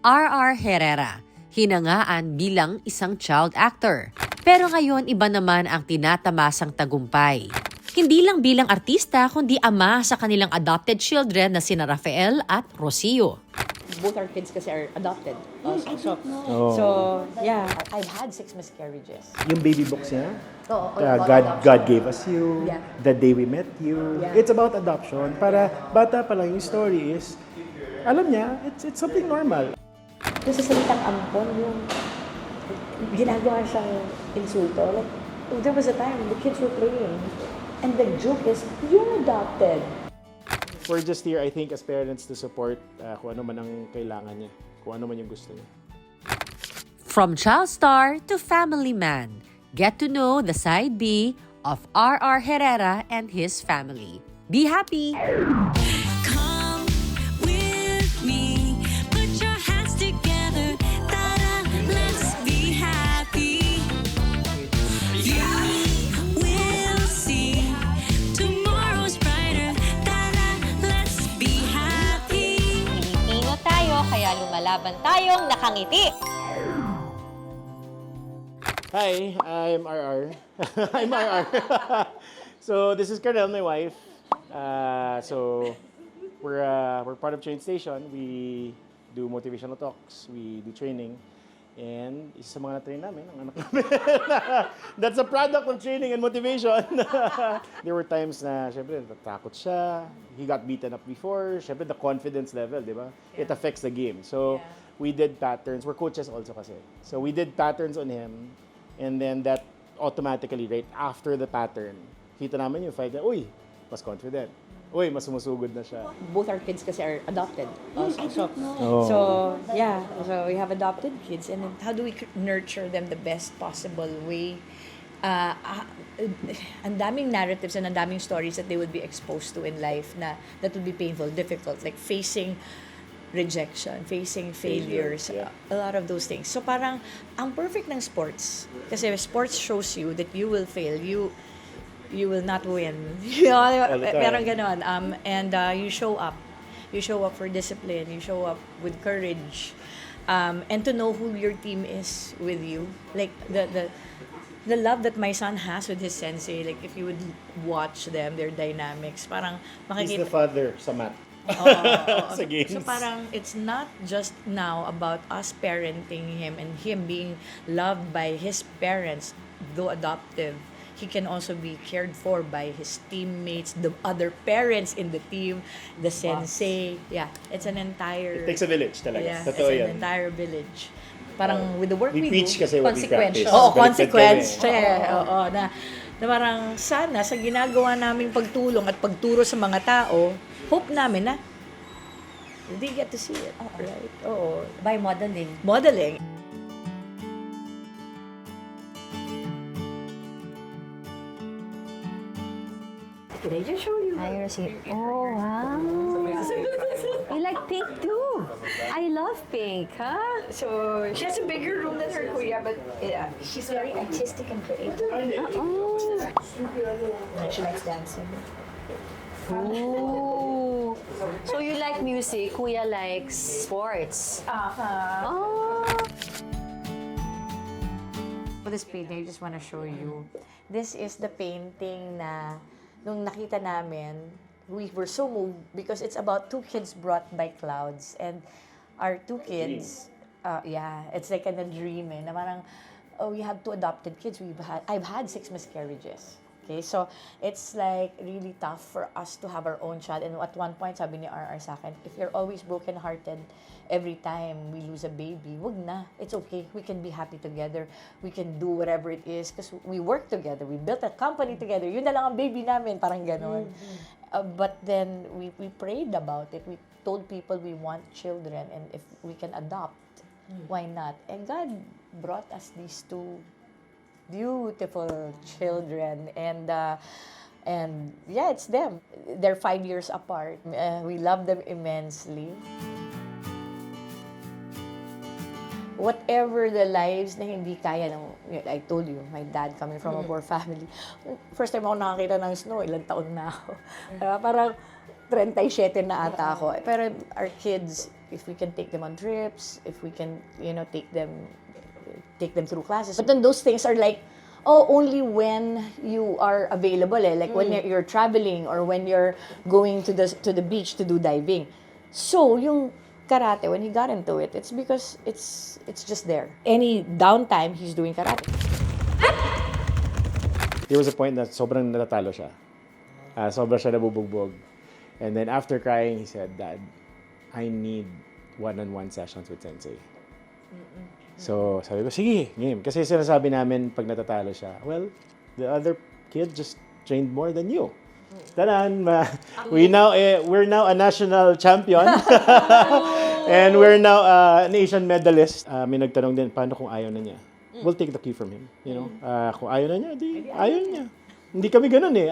R.R. Herrera, hinangaan bilang isang child actor. Pero ngayon iba naman ang tinatamasang tagumpay. Hindi lang bilang artista kundi ama sa kanilang adopted children na sina Rafael at Rocio. Both our kids kasi are adopted. Also. So, yeah, I've had 6 miscarriages. Yung baby books niya, Oo, God gave us you, Yeah. the day we met you. Yeah. It's about adoption. Para bata pa lang yung story is, alam niya, it's something normal. Yung sa salitang ampon, yung ginagawa siyang insulto. Like, there was a time the kids were playing. And the joke is, you're adopted. We're just here, I think, as parents to support kung ano man ang kailangan niya, kung ano man yung gusto niya. From child star to family man, get to know the side B of R.R. Herrera and his family. Be happy! Come with me, put your hands together, ta-da, let's be happy. You will see tomorrow's brighter, ta-da, let's be happy. Pilipino tayo, kaya lumalaban tayong nakangiti. Hi, I'm RR. I'm RR. So this is Carnel, my wife. So we're part of Train Station. We do motivational talks. We do training. And isa sa mga na-train namin, ang anak namin. That's a product of training and motivation. There were times na, syempre, natakot siya. He got beaten up before. Syempre, the confidence level, di ba? It affects the game. So we did patterns. We're coaches also kasi. So we did patterns on him. And then that automatically, right after the pattern, kita namin yung fight na, uy, mas confident. Uy, mas sumusugod na siya. Both our kids kasi are adopted. Also. So, yeah. So, we have adopted kids. And then how do we nurture them the best possible way? Ang daming narratives and ang daming stories that they would be exposed to in life na that would be painful, difficult. Like facing rejection, facing failures, yeah. a lot of those things. So parang, ang perfect ng sports, kasi sports shows you that you will fail, you will not win. You know, All the time. parang ganon. And you show up. You show up for discipline, you show up with courage, and to know who your team is with you. Like the love that my son has with his sensei, like if you would watch them, their dynamics, parang He's makikita. the father sa math. Sa games. So parang it's not just now about us parenting him and him being loved by his parents, though adoptive. He can also be cared for by his teammates, the other parents in the team, the sensei. Yeah, it's an entire... It takes a village talaga. Yeah, Totoo it's yan. an entire village. Parang with the work we preach do, kasi what we practice. Oo, Baliktad consequence. kami. Oo, na parang sana sa ginagawa naming pagtulong at pagturo sa mga tao, hope namin na they get to see it. Right? Oo. By modeling. Modeling. Did I just show you? Hi, Rosie. Oh, wow. You like pink too. I love pink, huh? So, she has a bigger room than her kuya, but she's very artistic and creative. Oh. She likes dancing. Ooh. So you like music, Kuya likes sports. Oh. For this painting, I just want to show you. This is the painting na nung nakita namin, we were so moved because it's about 2 kids brought by clouds. And our 2 kids, it's like a dream na parang, we have 2 adopted kids. I've had 6 miscarriages. Okay, so it's like really tough for us to have our own child. And at one point, sabi ni RR sa akin, if you're always brokenhearted every time we lose a baby, wag na. It's okay. We can be happy together. We can do whatever it is because we work together. We built a company together. Yun na lang ang baby namin, parang ganon. But then we prayed about it. We told people we want children and if we can adopt, why not? And God brought us these 2 beautiful children and yeah, it's them. They're 5 years apart. We love them immensely. Whatever the lives na hindi kaya ng, I told you, my dad coming from a poor family. First time ako nakakita ng snow, ilang taon na ako. Parang 37 na ata ako. Pero our kids, if we can take them on trips, if we can, take them through classes. But then those things are like, only when you are available, like when you're traveling or when you're going to the beach to do diving. So, yung karate, when he got into it, it's because it's just there. Any downtime, he's doing karate. There was a point na sobrang natatalo siya. Sobrang siya nabubugbog. And then after crying, he said, "Dad, I need one-on-one sessions with Sensei." So, sabi ko, sige, game. Kasi sinasabi namin pag natatalo siya, well, the other kid just trained more than you. Tanan, we're now a national champion. And we're now an Asian medalist. May nagtanong din, paano kung ayaw na niya? We'll take the cue from him. Kung ayaw na niya, ayaw niya. Hindi kami ganun eh.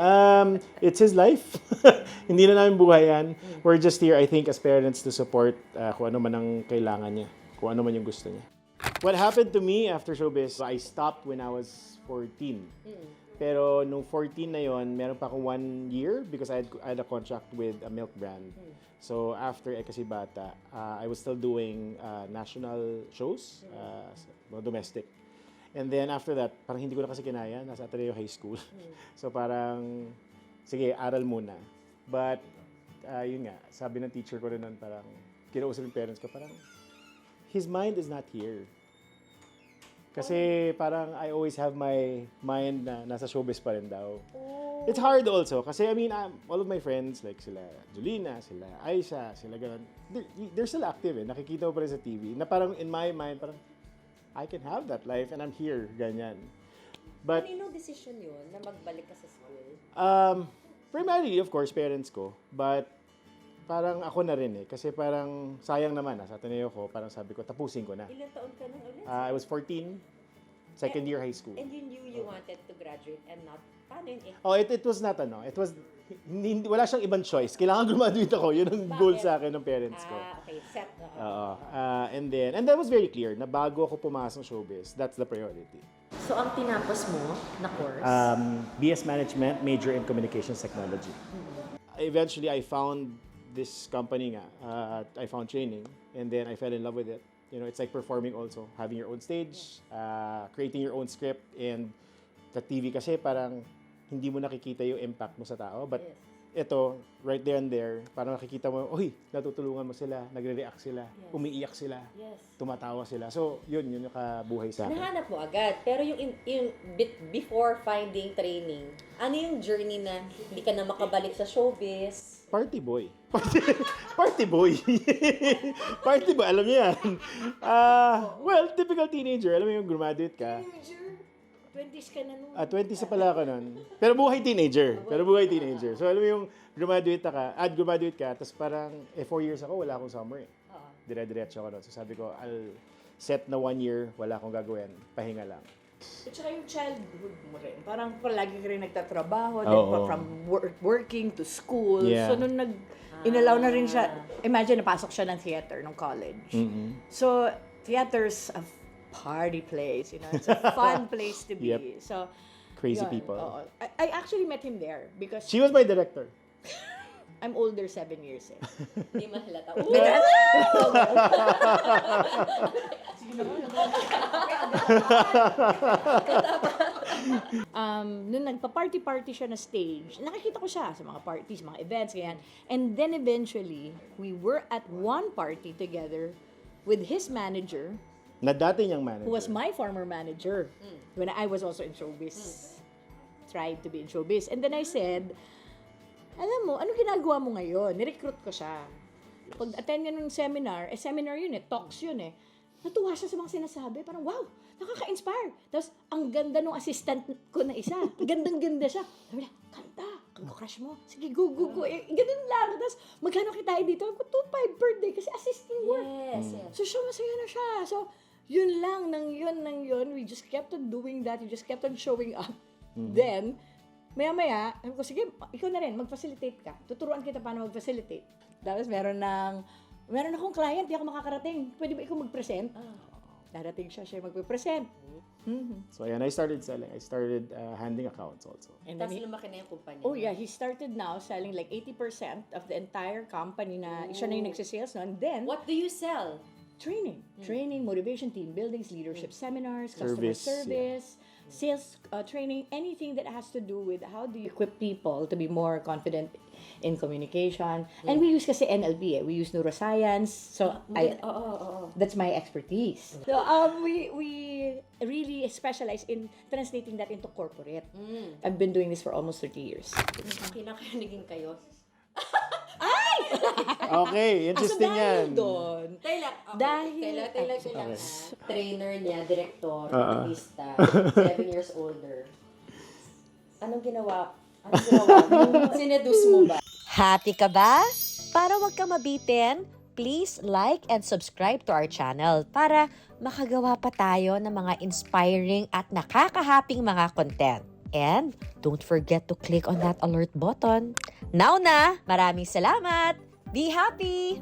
It's his life. Hindi na namin buhay yan. We're just here, I think, as parents to support kung ano man ang kailangan niya. Kung ano man yung gusto niya. What happened to me after showbiz, I stopped when I was 14. Pero nung 14 na yon, meron pa akong 1 year because I had a contract with a milk brand. So after Kasi Bata, I was still doing national shows, domestic. And then after that, parang hindi ko na kasi kinaya, nasa Ateneo High School. So parang, sige, aral muna. But, yun nga, sabi ng teacher ko rin nun, parang, kinausap yung parents ko, parang, his mind is not here. Kasi parang I always have my mind na nasa showbiz pa rin daw. It's hard also, kasi I mean, all of my friends, like sila Julina, sila Aisha, sila ganun, they're still active eh. Nakikita mo pa rin sa TV, na parang in my mind, parang, I can have that life and I'm here, ganyan. But, Kaninong decision yun na magbalik ka sa school? primarily, of course, parents ko. But, parang ako na rin eh. Kasi parang sayang naman, sa Ateneo ko, parang sabi ko, tapusin ko na. Ilang taon ka nung ulit? I was 14, second year high school. And you knew you wanted to graduate and not, paano yun eh? Oh, it was not it was, wala siyang ibang choice. Kailangan graduate ako. Yun ang goal sa akin ng parents ko. Okay, set. Oo. And that was very clear na bago ako pumasok sa showbiz, that's the priority. So, ang tinapos mo na course? BS Management, major in Communications Technology. Eventually, I found this company nga. I found training, and then I fell in love with it. It's like performing also, having your own stage, creating your own script, and the TV kasi parang hindi mo nakikita yung impact mo sa tao. But ito, right there and there, parang nakikita mo, natutulungan mo sila, nagre-react sila, umiiyak sila, tumatawa sila. So, yun yung nakabuhay sa akin. Nahanap mo agad. Pero yung bit before finding training, ano yung journey na hindi ka na makabalik sa showbiz? Party boy. Party boy. Party boy, alam niyo yan. Well, typical teenager. Alam mo yung graduate ka. 20s ka na nun. 20s na pala ako nun. Pero buhay teenager. So, alam mo yung graduate ka, tapos parang, 4 years ako, wala akong summer eh. Dire-diretso ako nun. So, sabi ko, I'll set na 1 year, wala akong gagawin, pahinga lang. At saka yung childhood mo rin. Parang palagi ka rin nagtatrabaho, Oo. from working to school. Yeah. So, nung inalaw na rin siya, imagine, napasok siya ng theater nung college. So, theater's a party place, it's a fun place to be. Yep. So, Crazy yun, people. oo. I actually met him there because She was my director. I'm older 7 years eh. Hindi mahalata. Nung nagpa-party-party siya na stage, nakikita ko siya sa mga parties, mga events, ganyan. And then eventually, we were at one party together with his manager, Na dati niyang manager. who was my former manager when I was also in showbiz. Tried to be in showbiz. And then I said, alam mo, ano ginagawa mo ngayon? Nirecruit ko siya. Pag-attend niya ng seminar, seminar yun talks yun Natuwa siya sa mga sinasabi. Parang, wow, nakaka-inspire. Tapos, ang ganda nung assistant ko na isa. Gandang-ganda siya. Sabi niya, kanta, crush mo. Sige, go. Ganun lang. Tapos, magkano kitain dito? 2,500 per day kasi assisting work. Yes. So, siya, masaya na siya. So, yun lang, nang yun. We just kept on doing that. We just kept on showing up. Then, maya-maya, sabi ko, sige, ikaw na rin, mag-facilitate ka. Tuturuan kita paano mag-facilitate. Tapos, meron akong client, di ako makakarating. Pwede ba ikaw mag-present? darating siya magpe-present. So ayan, I started selling. I started handling accounts also. And then Tapos lumaki na yung kumpanya. oh yeah, he started now selling like 80% of the entire company na siya na yung nagsisales nun. Then, What do you sell? training, motivation, team buildings, leadership seminars, customer Service, service, sales training, anything that has to do with how do you equip people to be more confident in communication. And we use kasi NLP, we use neuroscience. So that's my expertise. So we really specialize in translating that into corporate. I've been doing this for almost 30 years. Kinakanigin kayo. Okay, interesting yan. Doon. Dahil- Taylor. Trainer niya, direktor, Ah. artista, 7 years older. Anong ginawa? Mo? Sineduce mo ba? Happy ka ba? Para wag ka mabitin, please like and subscribe to our channel para makagawa pa tayo ng mga inspiring at nakakahaping mga content. And don't forget to click on that alert button. Now na, maraming salamat! Be happy!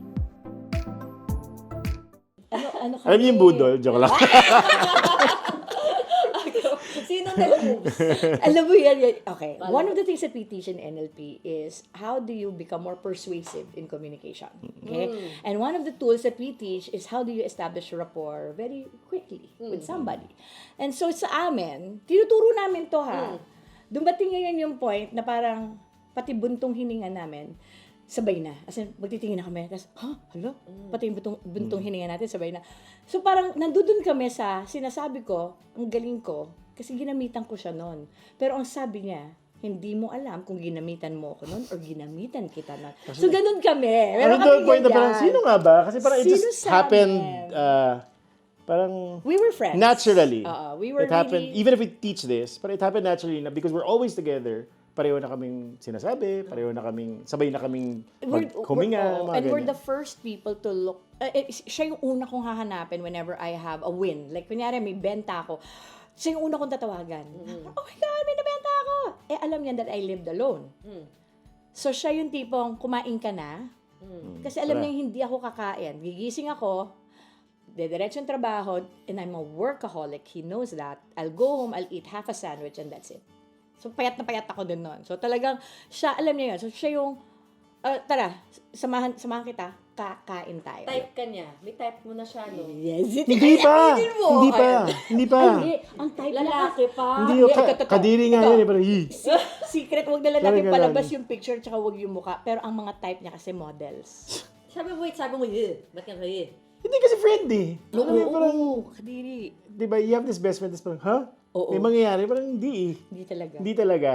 Ano Alam niyo yung budol? Joke lang. Sinong nag-moves? Alam mo yan. Okay. One of the things that we teach in NLP is how do you become more persuasive in communication. Okay? And one of the tools that we teach is how do you establish rapport very quickly with somebody. And so sa amin, tinuturo namin to ha. Dumating ngayon yung point na parang pati buntong hininga namin, sabay na. As in, magtitingin na kami. Tapos, hala? Pati yung buntong hininga natin, sabay na. So, parang nandudun kami sa sinasabi ko, ang galing ko, kasi ginamitan ko siya noon. Pero ang sabi niya, hindi mo alam kung ginamitan mo ako noon or ginamitan kita noon. So, ganun kami. Ano Meron to kami point na ganyan. parang, sino nga ba? Kasi parang it Sino just sa happened, amin? parang We were friends. naturally. We were It happened, really... even if we teach this, but it happened naturally na because we're always together, pareho na kaming sinasabi, pareho na kaming, sabay na kaming huminga, mga and we're ganyan. the first people to look, siya yung una kong hahanapin whenever I have a win. Like, kunyari, may benta ako, siya yung una kong tatawagan. Oh my God, may nabenta ako! Alam niya that I lived alone. So, siya yung tipong, kumain ka na? Kasi alam Tara. niya hindi ako kakain. Gigising ako, dediretso yung trabaho, and I'm a workaholic. He knows that. I'll go home, I'll eat half a sandwich, and that's it. So, payat na payat ako din nun. So, talagang, siya, alam niya yun. So, siya yung, tara, samahan kita, kakain tayo. Type ka niya. May type mo na siya, no? Yes, Hindi pa! mo. Hindi pa! Hindi, ang type Lalaki pa. Hindi, ito. kadiri nga yun eh, parang, Secret, wag na lang natin Talaga palabas lang. yung picture tsaka wag yung mukha. Pero ang mga type niya kasi models. Sabi mo, ba't ka kayo? Hindi kasi friend eh. Alam mo yun, parang, Kadiri. di ba, you have this best friend, tapos parang, ha? Oo. May mangyayari, parang hindi eh. Hindi talaga. Hindi talaga.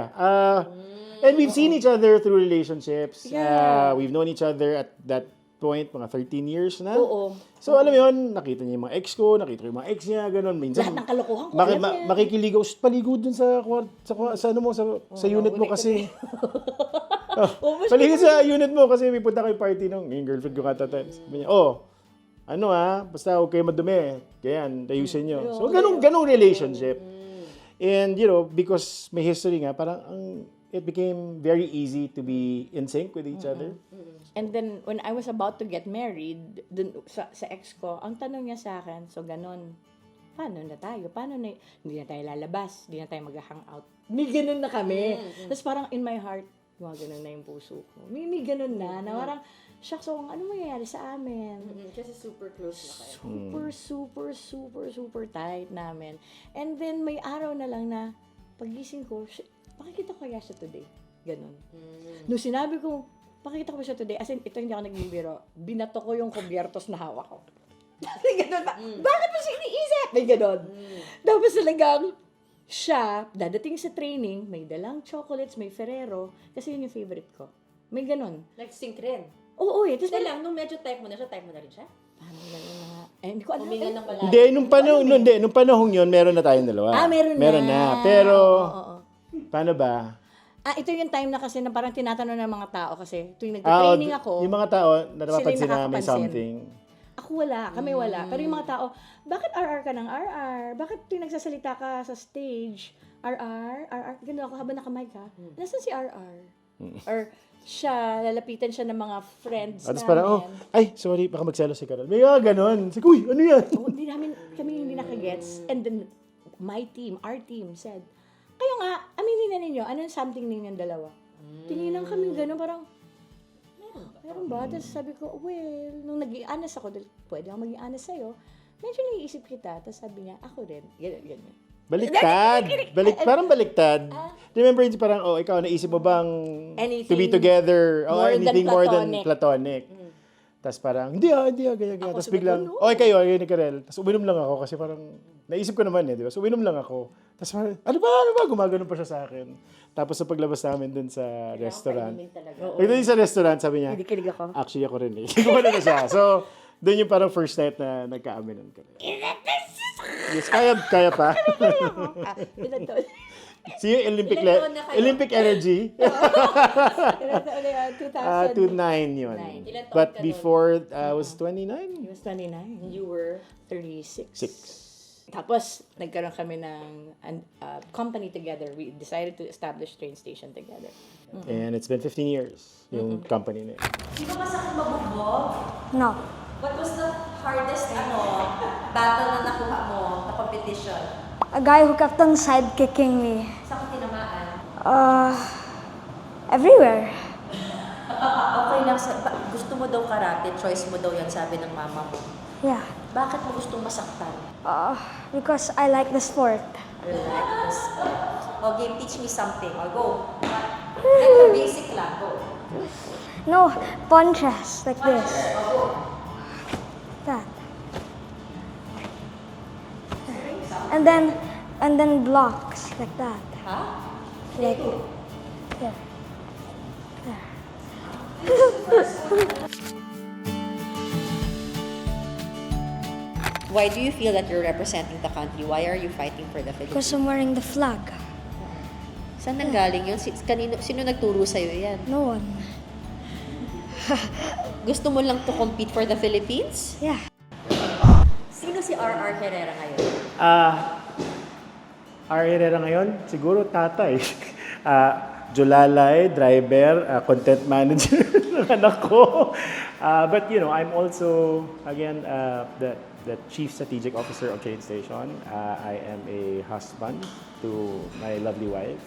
And we've seen each other through relationships. Yeah. We've known each other at that point, mga 13 years na. Oo. So, alam mo yun, nakita niya yung mga ex ko, nakita ko yung mga ex niya, ganun. Minsan, Lahat ng kalokohan ko, alam niya. makikiligaw, paligo dun sa ano mo, sa unit mo kasi. Paligid sa unit mo kasi may punta kayo party nung yung girlfriend ko kata. Sabi niya, basta huwag kayo madumi. Ganyan, ayusin nyo. So, ganung relationship. And, because may history nga, parang it became very easy to be in sync with each other. And then, when I was about to get married, dun, sa ex ko, ang tanong niya sa akin, so ganon, paano na tayo? Hindi na tayo lalabas, hindi na tayo mag-hangout. May ganon na kami. Tapos parang in my heart, ganon na yung puso ko. May ganon na parang, shucks, so, ano mangyayari sa amin? Kasi super close na kayo. Super tight namin. And then, may araw na lang na, pagising ko, pakikita ko kaya siya today. Ganon. Nung sinabi ko, pakikita ko ba siya today, as in, ito hindi ako nagbibiro, binato ko yung kubyertos na hawak ko. May ganon ba? Bakit mo siya iniisip? May ganon. Tapos talagang, siya, dadating sa training, may dalang chocolates, may Ferrero, kasi yun yung favorite ko. May ganon. Nag-sync rin. Oo, eh. Tapos Kasi lang, nung medyo type mo na siya, type mo na rin siya? paano lang yung mga, hindi ko alam. Huminga ng malalim. Hindi, nung panahon yun, meron na tayong dalawa. Meron na. Meron na. Pero, Oo. paano ba? Ito yung time na kasi na parang tinatanong ng mga tao kasi tuwing nagpa-training ako, Yung mga tao, sila napapansin yung na may nakakapansin. something. ako wala, kami wala. Pero yung mga tao, bakit RR ka ng RR? Bakit tuwing nagsasalita ka sa stage, RR, ganun ako habang nakamay ka, nasaan si RR? Or siya, lalapitan siya ng mga friends At namin. parang, ay, sorry, baka magselo si Carol. May mga ganon. Sige, uy, ano yan? Oh, hindi kami hindi nakagets. And then, our team said, kayo nga, aminin na ninyo, anong something ninyong dalawa? Tinginan kami gano'n, parang, meron ba? Tapos sabi ko, well, nung nag-i-honest ako, dahil pwede ako mag-i-honest sa'yo, medyo naiisip kita. Tapos sabi niya, ako rin. Ganyan. Baliktad. Parang baliktad. Remember, hindi parang, ikaw, naisip mo bang to be together? more than Anything more than platonic. platonic. Tapos parang, hindi ganyan. Tapos sabi ko, biglang, no. okay kayo, ni Karel. Tapos uminom lang ako kasi parang, naisip ko naman di ba? So uminom lang ako. Tapos parang, ano ba? Gumagano pa siya sa akin. Tapos sa paglabas namin dun sa restaurant. Pagdating sa restaurant, sabi niya, Kilig ako. actually ako rin eh. Gumano na siya. So, doon yung parang first night na nagka-aminan ka rin. Yes, kaya pa. Ilan taon? See yung Olympic energy. Ilan taon na yan? 2000? 29 yun. Ilan taon But ka before, I was 29? He was 29. You were 36. 6. Tapos, nagkaroon kami ng company together. We decided to establish train station together. And it's been 15 years, yung company na yun. Di ba masakit mabugbog? No. What was the hardest battle na nakuha mo na competition? A guy who kept on sidekicking me. Saan ka tinamaan? Everywhere. Okay lang. Gusto mo daw karate, choice mo daw yan, sabi ng mama mo. Yeah. Bakit mo gustong masaktan? Because I like the sport. You like this sport. Okay, teach me something. I'll go. Like basic lang, go. No, punches like this. That. And then blocks like that. Ha? Like there. Why do you feel that you're representing the country? Why are you fighting for the Philippines? Because I'm wearing the flag. Saan nanggaling yun? Sino nagturo sa'yo yan? No one. Gusto mo lang to compete for the Philippines? Yeah. Sino si R.R. Herrera ngayon? Herrera ngayon, siguro tatay. Julalay, driver, content manager ng anak ko. But you know, I'm also, again, the Chief Strategic Officer of Train Station. I am a husband to my lovely wife,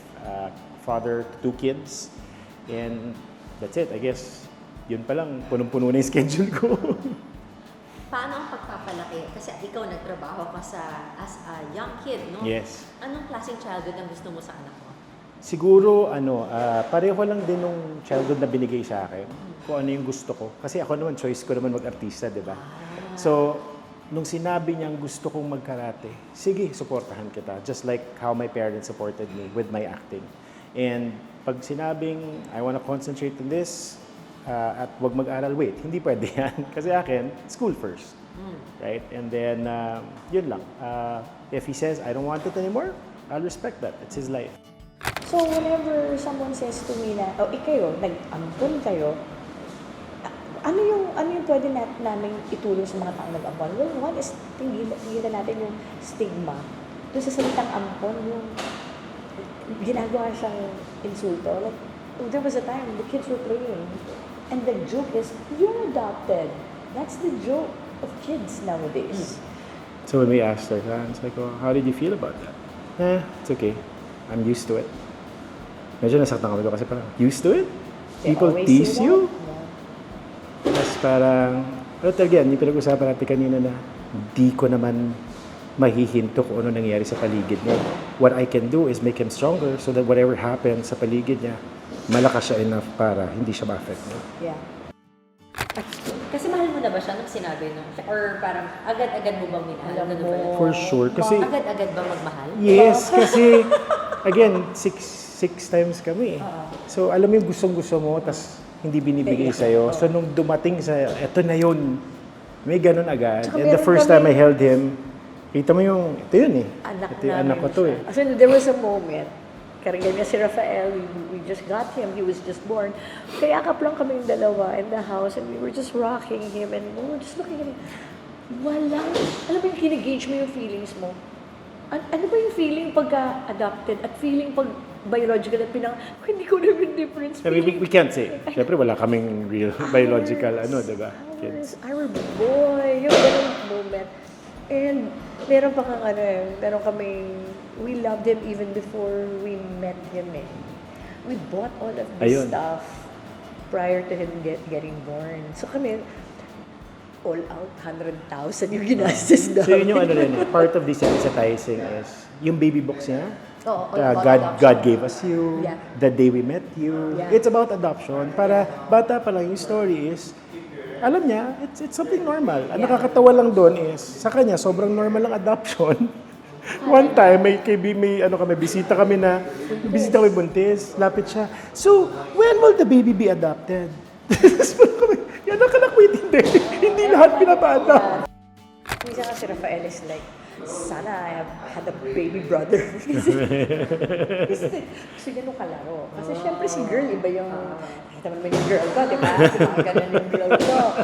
father to 2 kids, and that's it. I guess, yun pa lang, punong-puno na yung schedule ko. Paano ang pagpapalaki? Kasi ikaw nagtrabaho ka as a young kid, no? Yes. Anong klaseng childhood ang gusto mo sa anak mo? Siguro, pareho lang din nung childhood na binigay sa akin. Kung ano yung gusto ko. Kasi ako naman, choice ko naman mag-artista, di ba? So, nung sinabi niyang gusto kong mag-karate, sige, supportahan kita. Just like how my parents supported me with my acting. And pag sinabing, I wanna concentrate on this, at wag mag-aral, wait, hindi pwede yan. Kasi akin, school first. Right? And then, yun lang. If he says, I don't want it anymore, I'll respect that. It's his life. So, whenever someone says to me na, ikayo, nag-ampon kayo, ano yung pwede namin itulong sa mga taong nag-ampon? Well, one is, tingnan natin yung stigma. Doon sa salitang ampon, yung ginagawa siyang insulto. Like, there was a time, the kids were playing. And the joke is, you're adopted. That's the joke of kids nowadays. So when we asked our parents, like, how did you feel about that? It's okay. I'm used to it. Medyo nasaktan kami kasi parang, used to it? They People always tease say that. you? Yeah. Tapos parang, pero talaga yan, yung pinag-usapan natin kanina na di ko naman mahihinto kung ano nangyayari sa paligid niya. What I can do is make him stronger so that whatever happens sa paligid niya, malakas siya enough para hindi siya ma-affect. Yeah. Kasi mahal mo na ba siya nung sinabi nung, or parang agad-agad mo bang minahal? Alam Ganun mo. ba yun? For sure. Kasi, Agad-agad ba magmahal? yes, kasi, again, six times kami. So, alam mo yung gustong-gusto mo, tas hindi binibigay sa'yo. So, nung dumating sa, eto na yun, may ganun agad. Tsaka And the meron first time I kami- held him, kita mo yung, ito yun eh. Ito yung anak ko to eh. So, there was a moment, karanggan niya si Rafael, we just got him, he was just born. Kaya akap lang kami yung dalawa in the house and we were just rocking him and we were just looking at him. Walang, alam mo yung kinigauge mo yung feelings mo? Ano ba yung feeling pagka-adopted at feeling pag biological at hindi ko naman difference. I mean, we can't say. Siyempre, wala kaming real biological, diba? Kids. Our boy, yung ganun moment. And meron pa kang meron kaming, we loved him even before we met him eh. We bought all of this Ayun. stuff prior to him getting born. So kami, all out, 100,000 yung ginastos namin. So yun yung ano rin, part of desensitizing is yung baby books niya. Oo, God, about God adoption. gave us you, Yeah. the day we met you. Yeah. It's about adoption. Para bata pa lang yung story is, alam niya, it's something normal. Ang nakakatawa lang doon is, sa kanya, sobrang normal ang adoption. One time, kami, bisita kami buntis, lapit siya. So, when will the baby be adopted? Tapos parang kami, yan ang kalakwit, hindi lahat pinapa-adopt. Minsan kasi Rafael is like, sana I had a baby brother. Kasi ganun kalaro. Kasi syempre si girl, iba yung, nakita mo naman yung girl ko, di ba? Diba, ganun yung girl ko.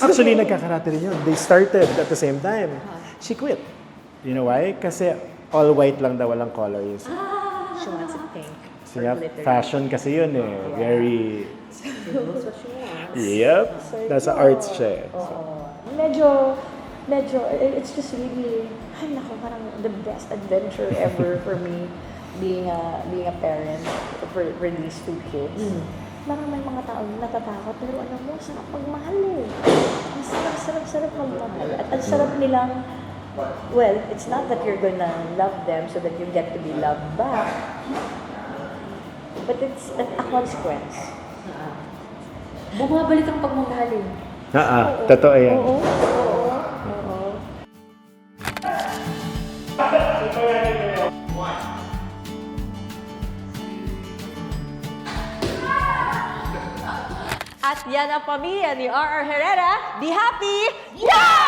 Actually, nagkakarate rin yun. They started at the same time. She quit. You know why? Kasi all white lang daw, walang color. She wants it pink. So, yeah, fashion kasi yun eh. Very... That's what she wants. Yep. Nasa arts siya eh. Oo. Medyo, it's just really, ay naku, parang the best adventure ever for me being a parent for these two kids. Parang may mga tao natatakot, pero alam mo, sarap magmahal eh. Ang sarap magmahal. At ang sarap nilang, well, it's not that you're gonna love them so that you get to be loved back. But it's a consequence. Bumabalik ang pagmamahal eh. Totoo yan. Oo. At yan ang pamilya ni R.R. Herrera. Be happy! Yeah!